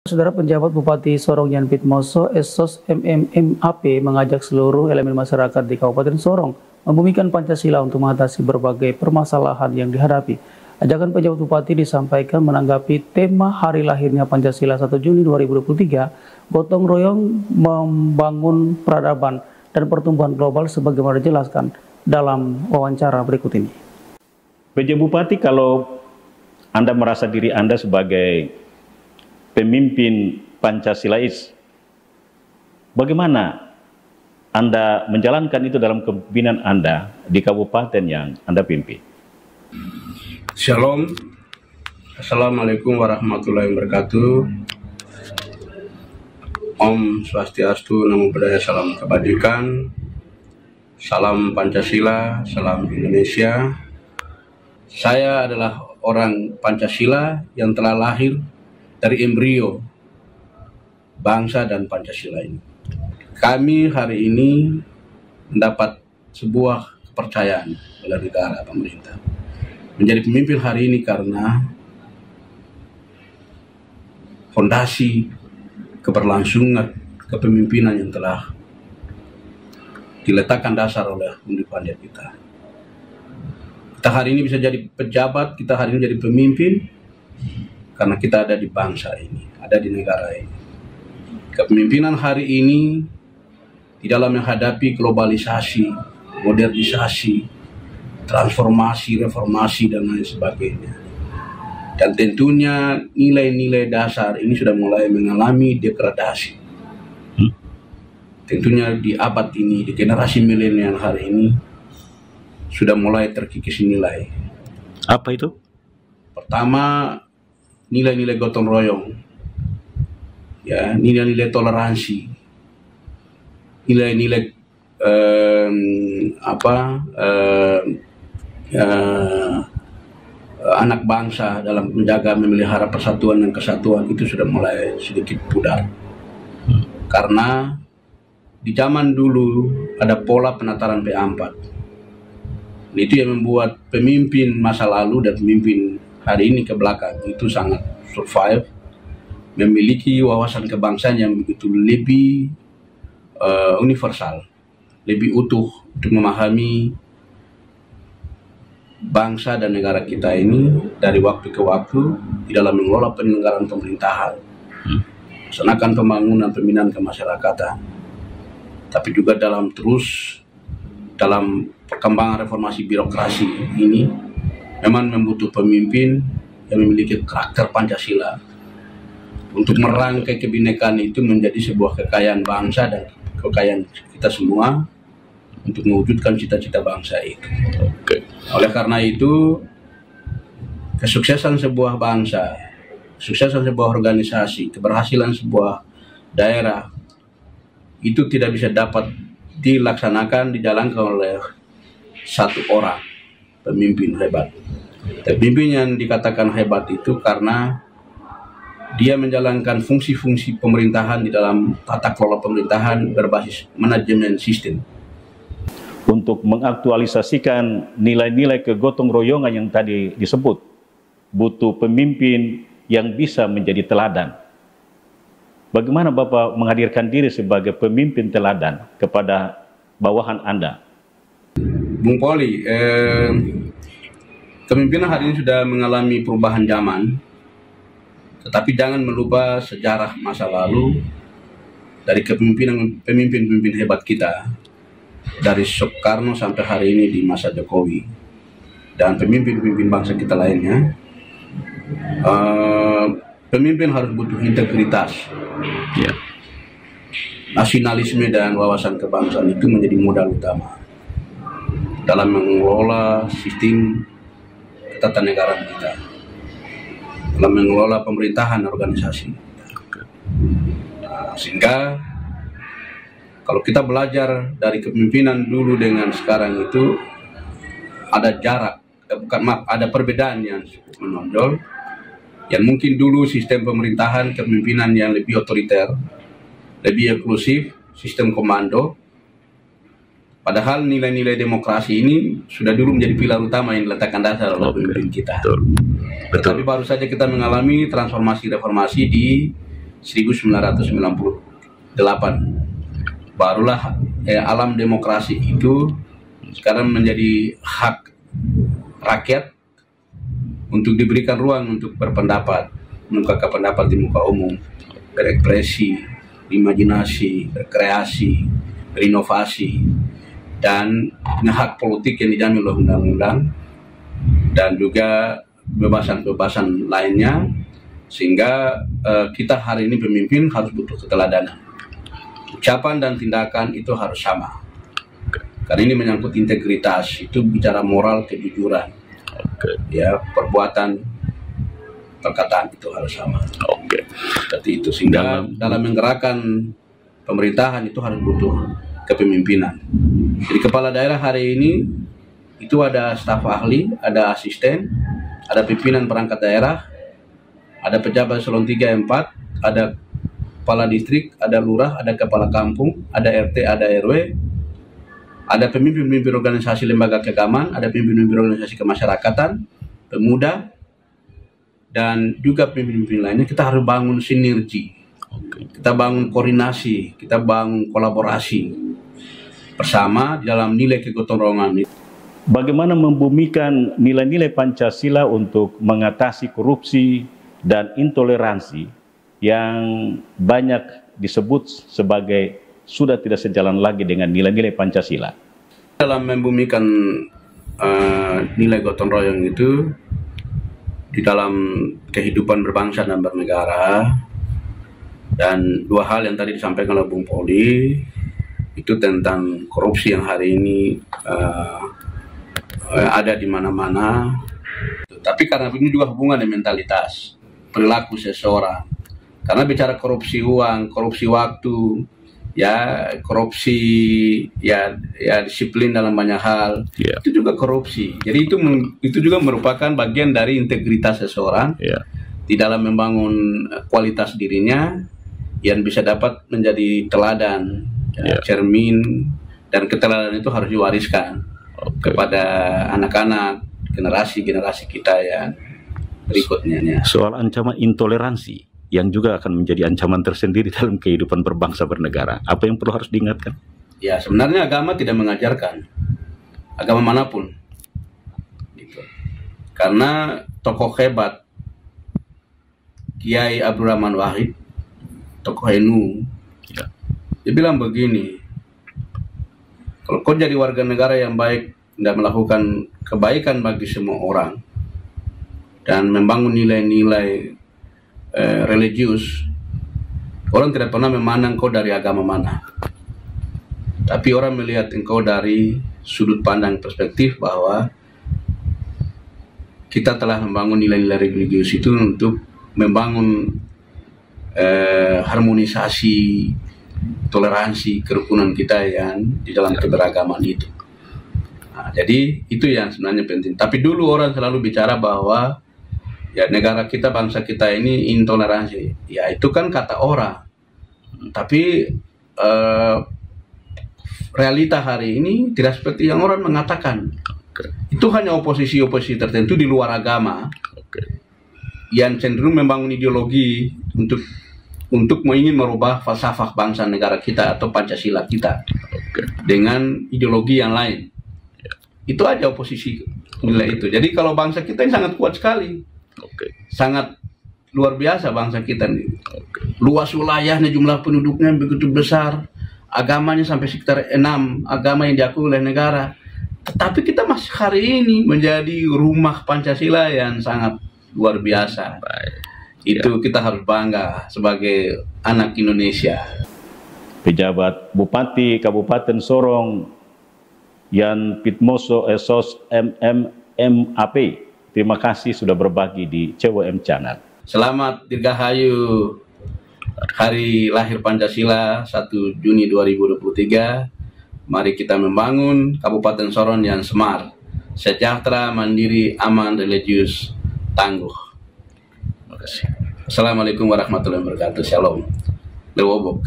Saudara penjabat Bupati Sorong Yan Pitmoso, Esos MMMAP mengajak seluruh elemen masyarakat di Kabupaten Sorong membumikan Pancasila untuk mengatasi berbagai permasalahan yang dihadapi. Ajakan penjabat Bupati disampaikan menanggapi tema hari lahirnya Pancasila 1 Juni 2023, gotong royong membangun peradaban dan pertumbuhan global sebagaimana dijelaskan dalam wawancara berikut ini. PJ Bupati, kalau Anda merasa diri Anda sebagai pemimpin Pancasilais, bagaimana Anda menjalankan itu dalam kepemimpinan Anda di kabupaten yang Anda pimpin? Shalom, Assalamualaikum warahmatullahi wabarakatuh. Om Swastiastu, Namo Buddhaya, Salam Kebajikan, Salam Pancasila, Salam Indonesia. Saya adalah orang Pancasila yang telah lahir dari embrio bangsa dan Pancasila ini. Kami hari ini mendapat sebuah kepercayaan oleh negara pemerintah menjadi pemimpin hari ini karena fondasi keberlangsungan kepemimpinan yang telah diletakkan dasar oleh Undi Pandya kita. Kita hari ini bisa jadi pejabat, kita hari ini jadi pemimpin karena kita ada di bangsa ini, ada di negara ini. Kepemimpinan hari ini di dalam menghadapi globalisasi, modernisasi, transformasi, reformasi, dan lain sebagainya. Dan tentunya nilai-nilai dasar ini sudah mulai mengalami degradasi. Tentunya di abad ini, di generasi milenial hari ini, sudah mulai terkikis nilai. Apa itu? Pertama, nilai-nilai gotong royong, ya, nilai-nilai toleransi, nilai-nilai anak bangsa dalam menjaga memelihara persatuan dan kesatuan itu sudah mulai sedikit pudar. Karena di zaman dulu ada pola penataran P4. Itu yang membuat pemimpin masa lalu dan pemimpin hari ini ke belakang itu sangat survive, memiliki wawasan kebangsaan yang begitu lebih universal, lebih utuh untuk memahami bangsa dan negara kita ini dari waktu ke waktu di dalam mengelola penyelenggaraan pemerintahan, melaksanakan pembangunan pembinaan kemasyarakatan, tapi juga dalam perkembangan reformasi birokrasi ini memang membutuhkan pemimpin yang memiliki karakter Pancasila untuk merangkai kebinekaan itu menjadi sebuah kekayaan bangsa dan kekayaan kita semua untuk mewujudkan cita-cita bangsa itu. Oleh karena itu, kesuksesan sebuah bangsa, kesuksesan sebuah organisasi, keberhasilan sebuah daerah itu tidak bisa dapat dilaksanakan, dijalankan oleh satu orang pemimpin hebat. Pemimpin yang dikatakan hebat itu karena dia menjalankan fungsi-fungsi pemerintahan di dalam tata kelola pemerintahan berbasis manajemen sistem. Untuk mengaktualisasikan nilai-nilai kegotong royongan yang tadi disebut, butuh pemimpin yang bisa menjadi teladan. Bagaimana Bapak menghadirkan diri sebagai pemimpin teladan kepada bawahan Anda? Bung Poli, kepemimpinan hari ini sudah mengalami perubahan zaman, tetapi jangan melupa sejarah masa lalu dari pemimpin-pemimpin hebat kita, dari Soekarno sampai hari ini di masa Jokowi, dan pemimpin-pemimpin bangsa kita lainnya. Pemimpin harus butuh integritas, nasionalisme dan wawasan kebangsaan itu menjadi modal utama dalam mengelola sistem ketatanegaraan kita, dalam mengelola pemerintahan organisasi. Sehingga kalau kita belajar dari kepemimpinan dulu dengan sekarang itu ada jarak, ada perbedaan yang cukup menonjol. Yang mungkin dulu sistem pemerintahan kepemimpinan yang lebih otoriter, lebih eksklusif, sistem komando. Padahal nilai-nilai demokrasi ini sudah dulu menjadi pilar utama yang diletakkan dasar oleh pemimpin kita. Betul. Tapi baru saja kita mengalami transformasi reformasi di 1998. Barulah alam demokrasi itu sekarang menjadi hak rakyat untuk diberikan ruang untuk berpendapat, mengungkapkan pendapat di muka umum, berekspresi, imajinasi, berkreasi, berinovasi, dan punya hak politik yang dijamin oleh undang-undang, dan juga kebebasan-kebebasan lainnya, sehingga kita hari ini pemimpin harus butuh keteladanan. Ucapan dan tindakan itu harus sama, karena ini menyangkut integritas, itu bicara moral, kejujuran, ya, perbuatan, perkataan itu harus sama. Seperti itu, sehingga dalam menggerakkan pemerintahan itu harus butuh kepemimpinan. Jadi kepala daerah hari ini itu ada staf ahli, ada asisten, ada pimpinan perangkat daerah, ada pejabat eselon 3, 4, ada kepala distrik, ada lurah, ada kepala kampung, ada RT, ada RW, ada pemimpin-pemimpin organisasi lembaga keagamaan, ada pemimpin-pemimpin organisasi kemasyarakatan, pemuda, dan juga pemimpin-pemimpin lainnya. Kita harus bangun sinergi, kita bangun koordinasi, kita bangun kolaborasi bersama dalam nilai kegotong royongan itu. Bagaimana membumikan nilai-nilai Pancasila untuk mengatasi korupsi dan intoleransi yang banyak disebut sebagai sudah tidak sejalan lagi dengan nilai-nilai Pancasila. Dalam membumikan nilai gotong royong itu di dalam kehidupan berbangsa dan bernegara, dan dua hal yang tadi disampaikan oleh Bung Poli itu tentang korupsi yang hari ini ada di mana-mana. Tapi karena ini juga hubungan dengan mentalitas, perilaku seseorang. Karena bicara korupsi uang, korupsi waktu, ya korupsi ya disiplin dalam banyak hal, itu juga korupsi. Jadi itu juga merupakan bagian dari integritas seseorang di dalam membangun kualitas dirinya yang bisa dapat menjadi teladan, cermin, dan keteladanan itu harus diwariskan kepada anak-anak, generasi-generasi kita yang berikutnya. Soal ancaman intoleransi yang juga akan menjadi ancaman tersendiri dalam kehidupan berbangsa bernegara, apa yang perlu harus diingatkan? Ya, sebenarnya agama tidak mengajarkan, agama manapun, gitu. Karena tokoh hebat Kiai Abdurrahman Wahid, tokoh NU, dia bilang begini: kalau kau jadi warga negara yang baik dan melakukan kebaikan bagi semua orang dan membangun nilai-nilai religius, orang tidak pernah memandang kau dari agama mana, tapi orang melihat engkau dari sudut pandang perspektif bahwa kita telah membangun nilai-nilai religius itu untuk membangun harmonisasi, toleransi, kerukunan kita yang di dalam keberagaman itu. Nah, jadi itu yang sebenarnya penting. Tapi dulu orang selalu bicara bahwa ya negara kita, bangsa kita ini intoleransi. Ya itu kan kata orang. Tapi realita hari ini tidak seperti yang orang mengatakan. Itu hanya oposisi-oposisi tertentu di luar agama yang cenderung membangun ideologi untuk ingin merubah falsafah bangsa negara kita atau Pancasila kita dengan ideologi yang lain. Itu aja oposisi nilai itu. Jadi kalau bangsa kita ini sangat kuat sekali. Sangat luar biasa bangsa kita nih. Luas wilayahnya, jumlah penduduknya begitu besar, agamanya sampai sekitar 6 agama yang diakui oleh negara. Tetapi kita masih hari ini menjadi rumah Pancasila yang sangat luar biasa. Itu kita harus bangga sebagai anak Indonesia. Pejabat Bupati Kabupaten Sorong Yan Pitmoso Esos MMAP, terima kasih sudah berbagi di CWM Channel. Selamat Dirgahayu Hari Lahir Pancasila 1 Juni 2023. Mari kita membangun Kabupaten Sorong yang smart, sejahtera, mandiri, aman, religius, tangguh. Terima kasih. Assalamualaikum warahmatullahi wabarakatuh. Shalom. Lewobok.